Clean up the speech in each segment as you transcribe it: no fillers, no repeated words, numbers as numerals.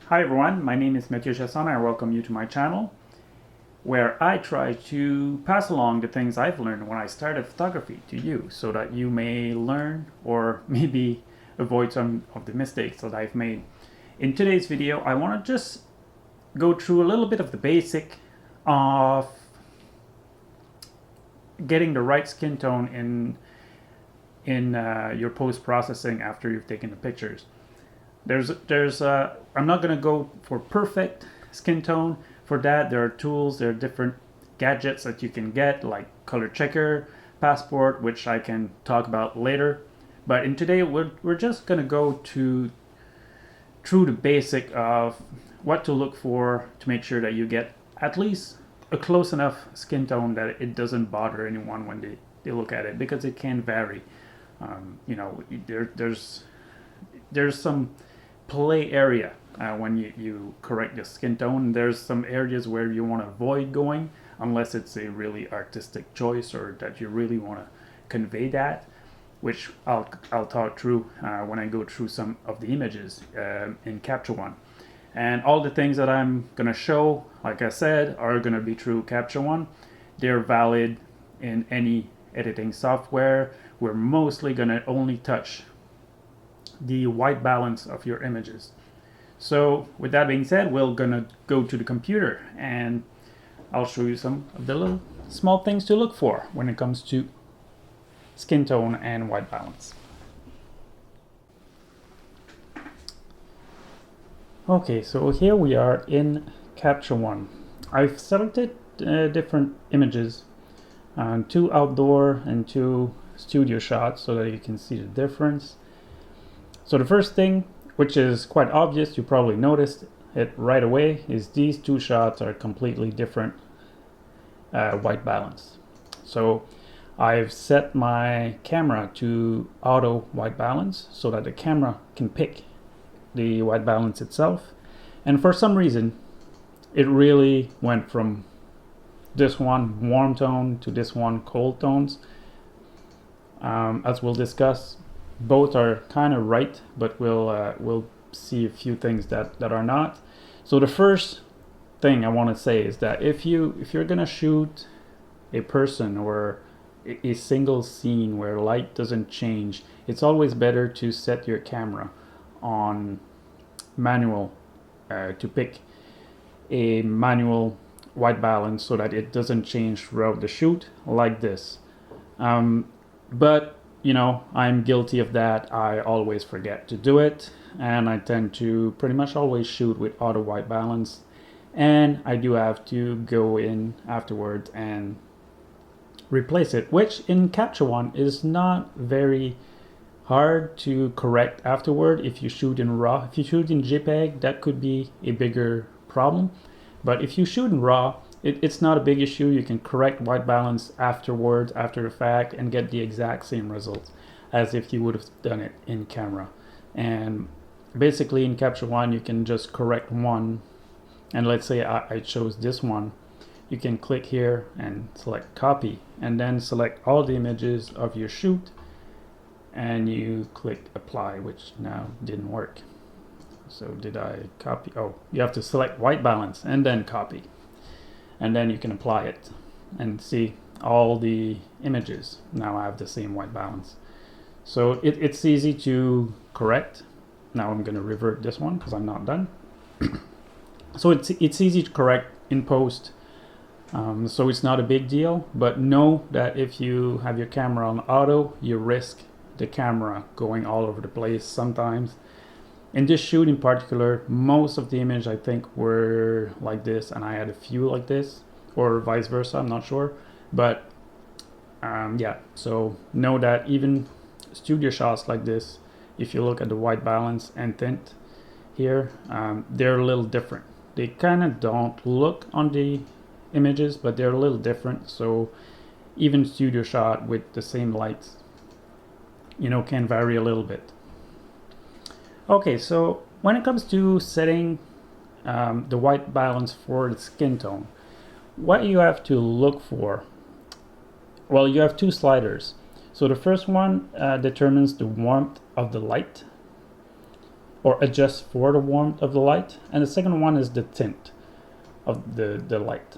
Hi everyone, my name is Mathieu Chasson and I welcome you to my channel where I try to pass along the things I've learned when I started photography to you so that you may learn or maybe avoid some of the mistakes that I've made. In today's video, I want to just go through a little bit of the basic of getting the right skin tone in your post-processing after you've taken the pictures. I'm not going to go for perfect skin tone. For that, there are tools, there are different gadgets that you can get, like color checker, passport, which I can talk about later. But in today, we're just going to go through the basic of what to look for to make sure that you get at least a close enough skin tone that it doesn't bother anyone when they look at it, because it can vary. There's some play area when you correct the skin tone. There's some areas where you want to avoid going unless it's a really artistic choice or that you really want to convey that, which I'll talk through when I go through some of the images in Capture One. And all the things that I'm going to show, like I said, are going to be through Capture One. They're valid in any editing software. We're mostly going to only touch the white balance of your images. So with that being said, we're gonna go to the computer and I'll show you some of the little small things to look for when it comes to skin tone and white balance. Okay, so here we are in Capture One. I've selected different images, 2 outdoor and 2 studio shots so that you can see the difference. So the first thing, which is quite obvious, you probably noticed it right away, is these 2 shots are completely different white balance. So I've set my camera to auto white balance so that the camera can pick the white balance itself. And for some reason, it really went from this one warm tone to this one cold tones. As we'll discuss, both are kind of right, but we'll see a few things that are not. So the first thing I want to say is that if you're gonna shoot a person or a single scene where light doesn't change, it's always better to set your camera on manual to pick a manual white balance so that it doesn't change throughout the shoot like this. But you know, I'm guilty of that. I always forget to do it, and I tend to pretty much always shoot with auto white balance, and I do have to go in afterwards and replace it, which in Capture One is not very hard to correct afterward. If you shoot in RAW, if you shoot in JPEG, that could be a bigger problem, but if you shoot in RAW, it's not a big issue. You can correct white balance afterwards, after the fact, and get the exact same results as if you would have done it in camera. And basically in Capture One, you can just correct one. And let's say I chose this one. You can click here and select copy, and then select all the images of your shoot, and you click apply, which now didn't work. So did I copy? Oh, you have to select white balance and then copy. And then you can apply it and see all the images now have the same white balance. So it's easy to correct. Now I'm going to revert this one because I'm not done. So it's easy to correct in post, so it's not a big deal, but know that if you have your camera on auto, you risk the camera going all over the place sometimes. In this shoot in particular, most of the image I think were like this, and I had a few like this, or vice versa, I'm not sure. But yeah, so know that even studio shots like this, if you look at the white balance and tint here, they're a little different. They kind of don't look on the images, but they're a little different. So even studio shot with the same lights, you know, can vary a little bit. Okay, so when it comes to setting the white balance for the skin tone, what you have to look for, well, you have 2 sliders. So the first one determines the warmth of the light, or adjust for the warmth of the light, and the second one is the tint of the light.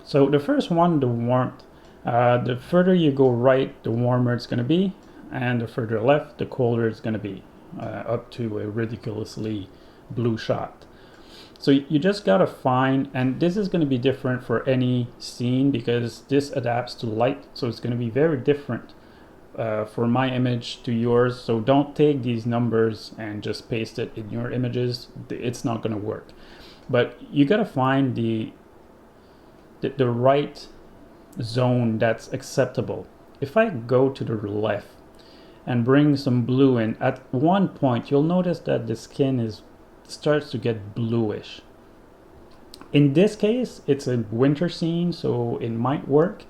So the first one, the warmth, the further you go right, the warmer it's going to be, and the further left, the colder it's going to be, up to a ridiculously blue shot. So you just gotta find, and this is going to be different for any scene because this adapts to light, so it's going to be very different for my image to yours. So don't take these numbers and just paste it in your images. It's not going to work. But you gotta find the right zone that's acceptable. If I go to the left and bring some blue in, at one point you'll notice that the skin starts to get bluish. In this case, it's a winter scene, so it might work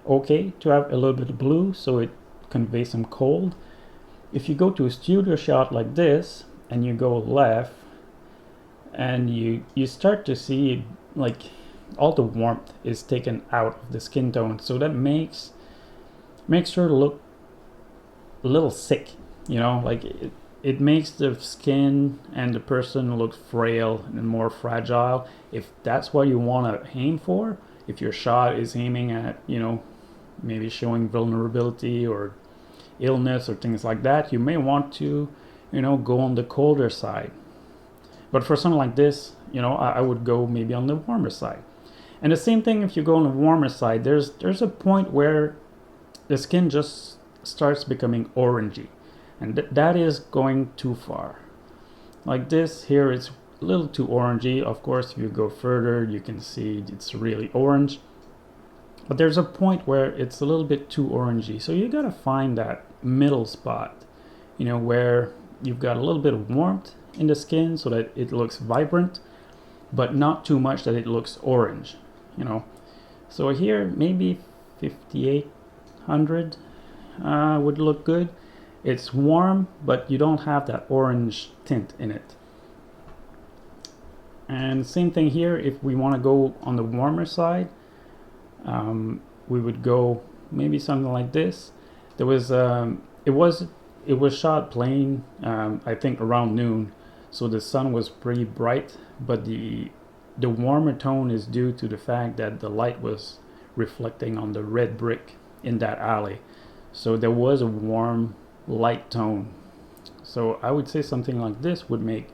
okay to have a little bit of blue, so it conveys some cold. If you go to a studio shot like this and you go left, and you start to see like all the warmth is taken out of the skin tone, so that makes her look a little sick, you know, like it makes the skin and the person look frail and more fragile. If that's what you want to aim for, if your shot is aiming at, you know, maybe showing vulnerability or illness or things like that, you may want to, you know, go on the colder side. But for something like this, you know, I would go maybe on the warmer side. And the same thing if you go on the warmer side, there's a point where the skin just starts becoming orangey, and that is going too far. Like this here, it's a little too orangey. Of course, if you go further, you can see it's really orange. But there's a point where it's a little bit too orangey. So you gotta find that middle spot, you know, where you've got a little bit of warmth in the skin so that it looks vibrant, but not too much that it looks orange, you know. So here, maybe 5800 would look good. It's warm, but you don't have that orange tint in it. And same thing here, if we want to go on the warmer side, we would go maybe something like this. There was it was shot plain, I think around noon, so the sun was pretty bright, but the warmer tone is due to the fact that the light was reflecting on the red brick in that alley, so there was a warm light tone. So I would say something like this would make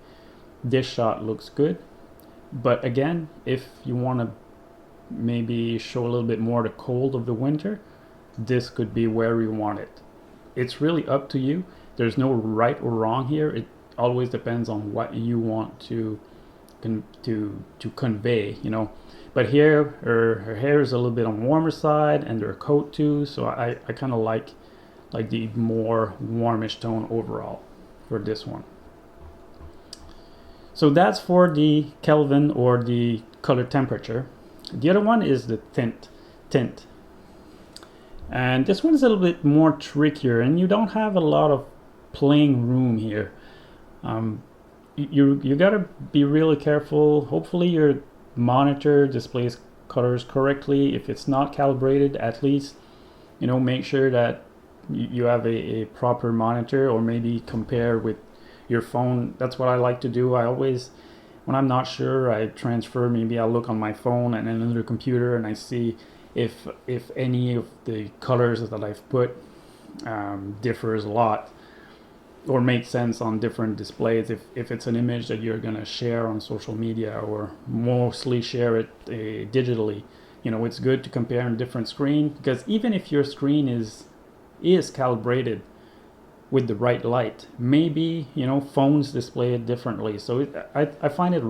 this shot looks good. But again, if you want to maybe show a little bit more the cold of the winter, this could be where you want it. It's really up to you. There's no right or wrong here. It always depends on what you want to convey, you know. But here her hair is a little bit on the warmer side, and her coat too, so I kind of like the more warmish tone overall for this one. So that's for the Kelvin or the color temperature. The other one is the tint. And this one is a little bit more trickier, and you don't have a lot of playing room here. You gotta be really careful. Hopefully your monitor displays colors correctly. If it's not calibrated, at least, you know, make sure that you have a proper monitor, or maybe compare with your phone. That's what I like to do. I always, when I'm not sure, I transfer. Maybe I look on my phone and then another computer, and I see if any of the colors that I've put differs a lot or makes sense on different displays. If it's an image that you're gonna share on social media, or mostly share it digitally, you know, it's good to compare on different screen, because even if your screen is calibrated with the right light, maybe, you know, phones display it differently. So I find it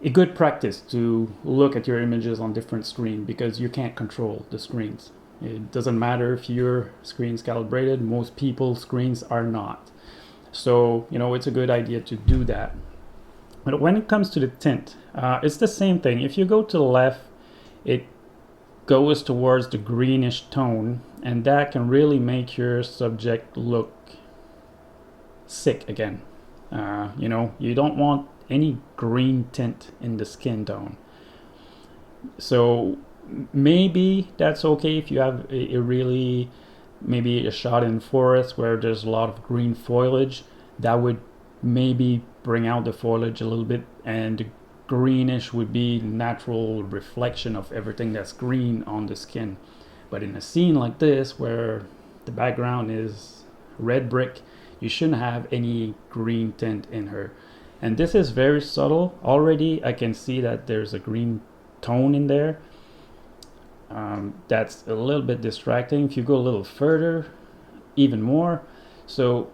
a good practice to look at your images on different screens, because you can't control the screens. It doesn't matter if your screen's calibrated. Most people's screens are not. So, you know, it's a good idea to do that. But when it comes to the tint, it's the same thing. If you go to the left, it goes towards the greenish tone, and that can really make your subject look sick again. You know, you don't want any green tint in the skin tone. So maybe that's okay if you have a really maybe a shot in forest where there's a lot of green foliage, that would maybe bring out the foliage a little bit, and the greenish would be natural reflection of everything that's green on the skin. But in a scene like this where the background is red brick, you shouldn't have any green tint in her. And this is very subtle. Already I can see that there's a green tone in there. That's a little bit distracting. If you go a little further, even more. So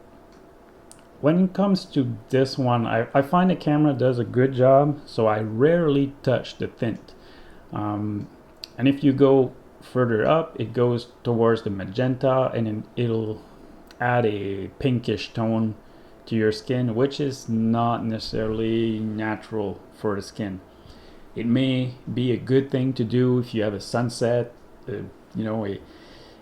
when it comes to this one, I find the camera does a good job, so I rarely touch the tint. And if you go further up, it goes towards the magenta, and then it'll add a pinkish tone to your skin, which is not necessarily natural for the skin. It may be a good thing to do if you have a sunset, you know, a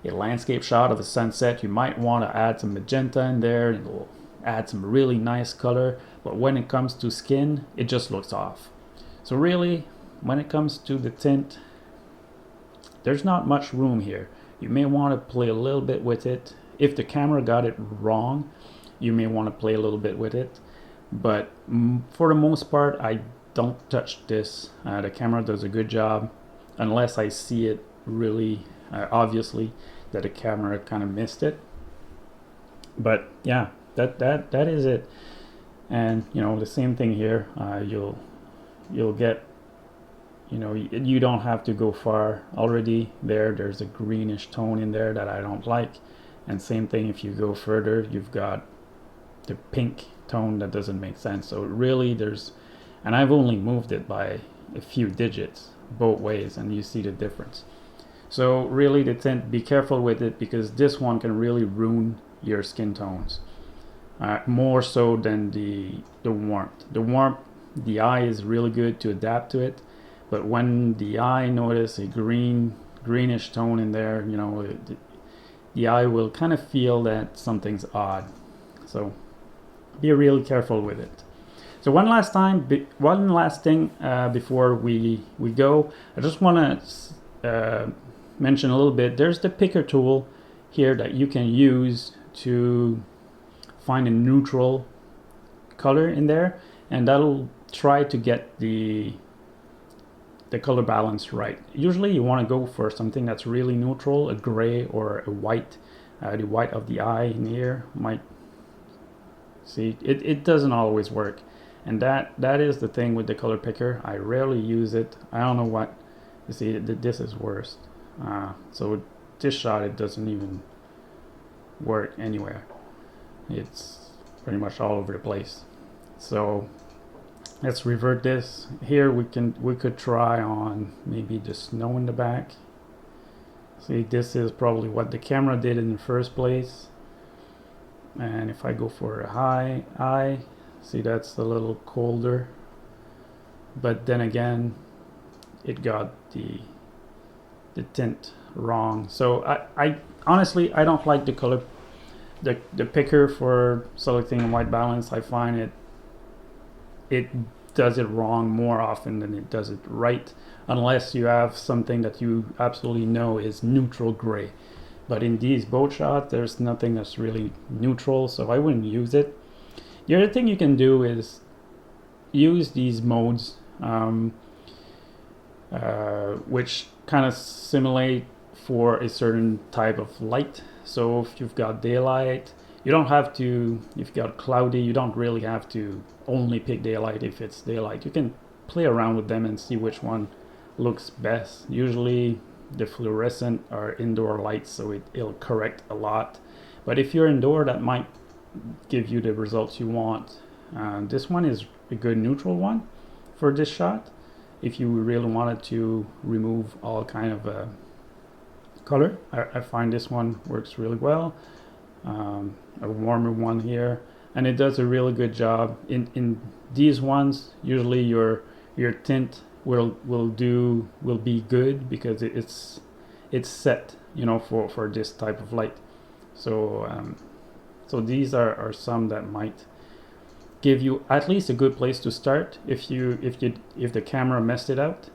landscape shot of a sunset. You might want to add some magenta in there. It'll add some really nice color. But when it comes to skin, it just looks off. So really, when it comes to the tint, there's not much room here. You may want to play a little bit with it. If the camera got it wrong, you may want to play a little bit with it. But for the most part, I don't touch this. The camera does a good job, unless I see it really obviously that the camera kind of missed it. But yeah, that is it. And you know, the same thing here. You'll get, you know, you don't have to go far. Already there's a greenish tone in there that I don't like. And same thing, if you go further, you've got the pink tone that doesn't make sense. So really and I've only moved it by a few digits both ways, and you see the difference. So really, the tint, be careful with it, because this one can really ruin your skin tones, more so than the warmth. The warmth, the eye is really good to adapt to it, but when the eye notice a greenish tone in there, you know, the eye will kind of feel that something's odd. So be really careful with it. So one last thing before we go, I just want to mention a little bit. There's the picker tool here that you can use to find a neutral color in there, and that'll try to get the color balance right. Usually you want to go for something that's really neutral, a gray or a white. The white of the eye in here might see it doesn't always work. And that is the thing with the color picker. I rarely use it. I don't know what. You see, this is worst. So with this shot, it doesn't even work anywhere. It's pretty much all over the place. So let's revert this. Here we could try on maybe the snow in the back. See, this is probably what the camera did in the first place. And if I go for a high eye, see, that's a little colder, but then again, it got the tint wrong. So I honestly, I don't like the color, the picker for selecting a white balance. I find it does it wrong more often than it does it right, unless you have something that you absolutely know is neutral gray. But in these boat shots, there's nothing that's really neutral, so I wouldn't use it. The other thing you can do is use these modes, which kind of simulate for a certain type of light. So if you've got daylight, you don't have to, if you've got cloudy, you don't really have to only pick daylight if it's daylight. You can play around with them and see which one looks best. Usually the fluorescent are indoor lights, so it'll correct a lot. But if you're indoor, that might give you the results you want. This one is a good neutral one for this shot. If you really wanted to remove all kind of color, I find this one works really well. A warmer one here, and it does a really good job. In these ones, usually your tint will be good because it's set, you know, for this type of light. So so these are some that might give you at least a good place to start. If the camera messed it out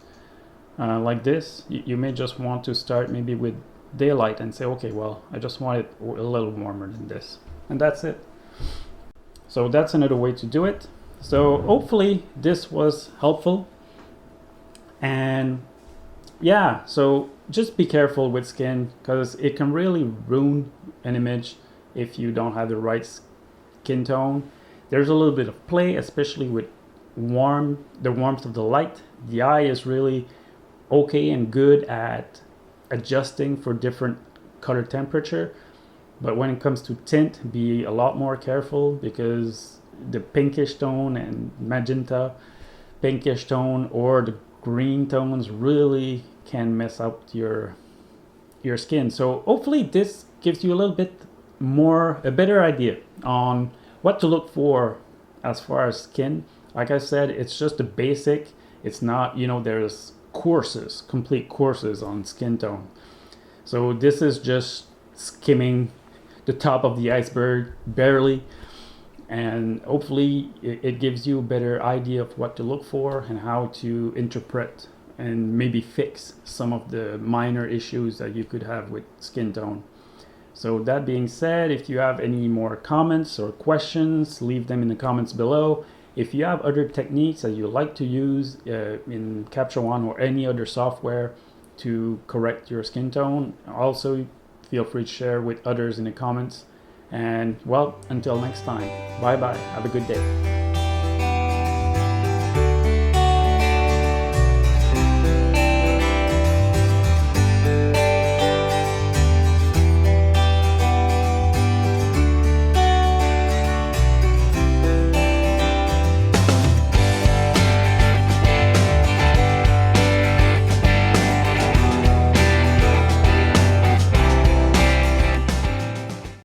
like this, you may just want to start maybe with daylight and say, okay, well, I just want it a little warmer than this, and that's it. So that's another way to do it. So hopefully this was helpful. And yeah, so just be careful with skin, because it can really ruin an image if you don't have the right skin tone. There's a little bit of play, especially with the warmth of the light. The eye is really okay and good at adjusting for different color temperature, but when it comes to tint, be a lot more careful, because the pinkish tone and magenta pinkish tone or the green tones really can mess up your skin. So hopefully this gives you a little bit more, a better idea on what to look for as far as skin. Like I said, it's just a basic. It's not, there's courses, complete courses on skin tone. So this is just skimming the top of the iceberg, barely. And hopefully it gives you a better idea of what to look for and how to interpret and maybe fix some of the minor issues that you could have with skin tone. So that being said, if you have any more comments or questions, leave them in the comments below. If you have other techniques that you like to use in Capture One or any other software to correct your skin tone, also feel free to share with others in the comments. And well, until next time, bye bye, have a good day.